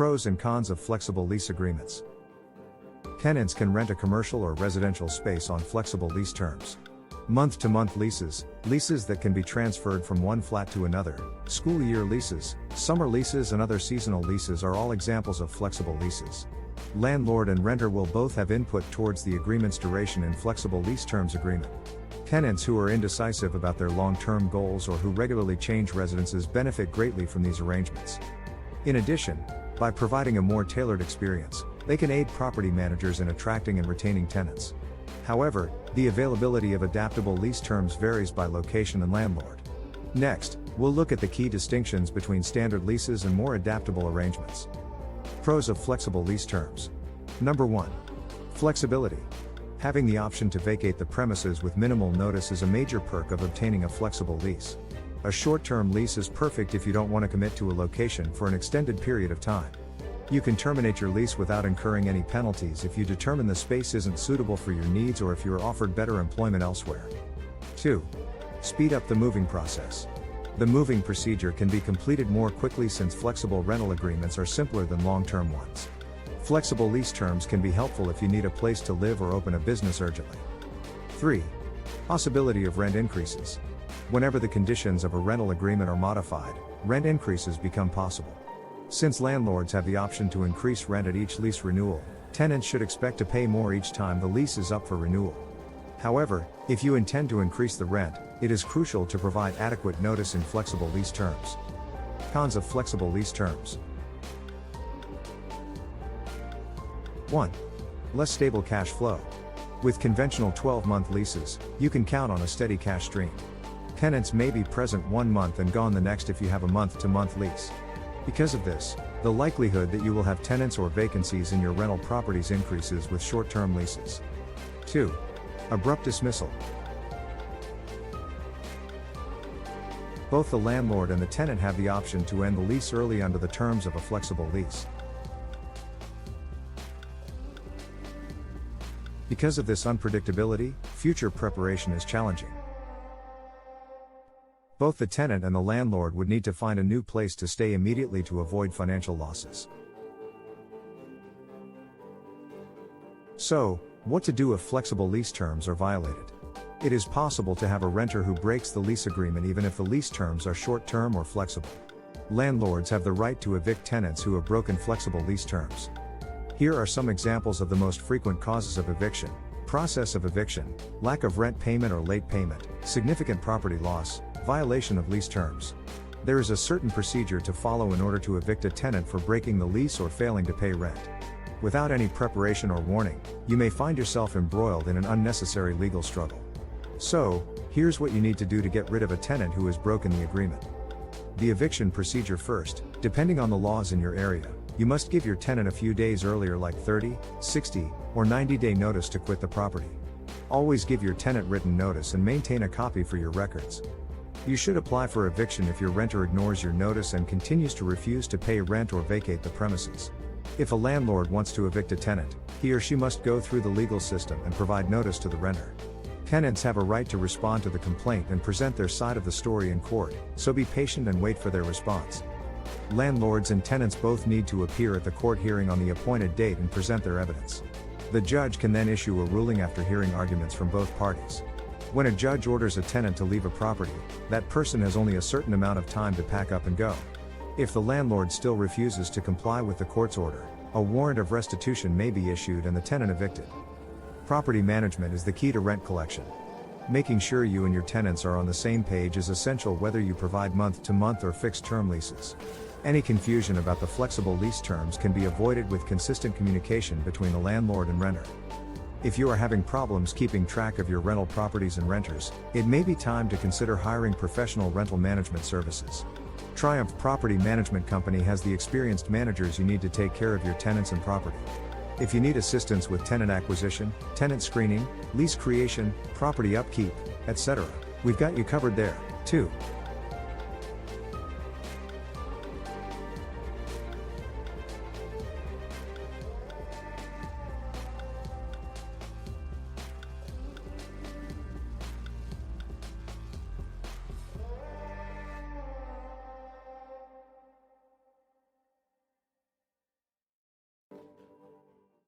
Pros and cons of flexible lease agreements. Tenants can rent a commercial or residential space on flexible lease terms. Month-to-month leases, leases that can be transferred from one flat to another, school year leases, summer leases and other seasonal leases are all examples of flexible leases. Landlord and renter will both have input towards the agreement's duration in flexible lease terms agreement. Tenants who are indecisive about their long-term goals or who regularly change residences benefit greatly from these arrangements. In addition, by providing a more tailored experience, they can aid property managers in attracting and retaining tenants. However, the availability of adaptable lease terms varies by location and landlord. Next, we'll look at the key distinctions between standard leases and more adaptable arrangements. Pros of flexible lease terms. Number 1. Flexibility. Having the option to vacate the premises with minimal notice is a major perk of obtaining a flexible lease. A short-term lease is perfect if you don't want to commit to a location for an extended period of time. You can terminate your lease without incurring any penalties if you determine the space isn't suitable for your needs or if you are offered better employment elsewhere. 2. Speed up the moving process. The moving procedure can be completed more quickly since flexible rental agreements are simpler than long-term ones. Flexible lease terms can be helpful if you need a place to live or open a business urgently. 3. Possibility of rent increases. Whenever the conditions of a rental agreement are modified, rent increases become possible. Since landlords have the option to increase rent at each lease renewal, tenants should expect to pay more each time the lease is up for renewal. However, if you intend to increase the rent, it is crucial to provide adequate notice in flexible lease terms. Cons of flexible lease terms. 1. Less stable cash flow. With conventional 12-month leases, you can count on a steady cash stream. Tenants may be present one month and gone the next if you have a month-to-month lease. Because of this, the likelihood that you will have tenants or vacancies in your rental properties increases with short-term leases. 2. Abrupt dismissal. Both the landlord and the tenant have the option to end the lease early under the terms of a flexible lease. Because of this unpredictability, future preparation is challenging. Both the tenant and the landlord would need to find a new place to stay immediately to avoid financial losses. So, what to do if flexible lease terms are violated? It is possible to have a renter who breaks the lease agreement even if the lease terms are short-term or flexible. Landlords have the right to evict tenants who have broken flexible lease terms. Here are some examples of the most frequent causes of eviction: process of eviction, lack of rent payment or late payment, significant property loss, violation of lease terms. There is a certain procedure to follow in order to evict a tenant for breaking the lease or failing to pay rent. Without any preparation or warning, you may find yourself embroiled in an unnecessary legal struggle. So, here's what you need to do to get rid of a tenant who has broken the agreement. The eviction procedure first. Depending on the laws in your area, you must give your tenant a few days earlier, like 30, 60, or 90-day notice to quit the property. Always give your tenant written notice and maintain a copy for your records. You should apply for eviction if your renter ignores your notice and continues to refuse to pay rent or vacate the premises. If a landlord wants to evict a tenant, he or she must go through the legal system and provide notice to the renter. Tenants have a right to respond to the complaint and present their side of the story in court, so be patient and wait for their response. Landlords and tenants both need to appear at the court hearing on the appointed date and present their evidence. The judge can then issue a ruling after hearing arguments from both parties. When a judge orders a tenant to leave a property, that person has only a certain amount of time to pack up and go. If the landlord still refuses to comply with the court's order, a warrant of restitution may be issued and the tenant evicted. Property management is the key to rent collection. Making sure you and your tenants are on the same page is essential whether you provide month-to-month or fixed-term leases. Any confusion about the flexible lease terms can be avoided with consistent communication between the landlord and renter. If you are having problems keeping track of your rental properties and renters, it may be time to consider hiring professional rental management services. Triumph Property Management Company has the experienced managers you need to take care of your tenants and property. If you need assistance with tenant acquisition, tenant screening, lease creation, property upkeep, etc., we've got you covered there, too.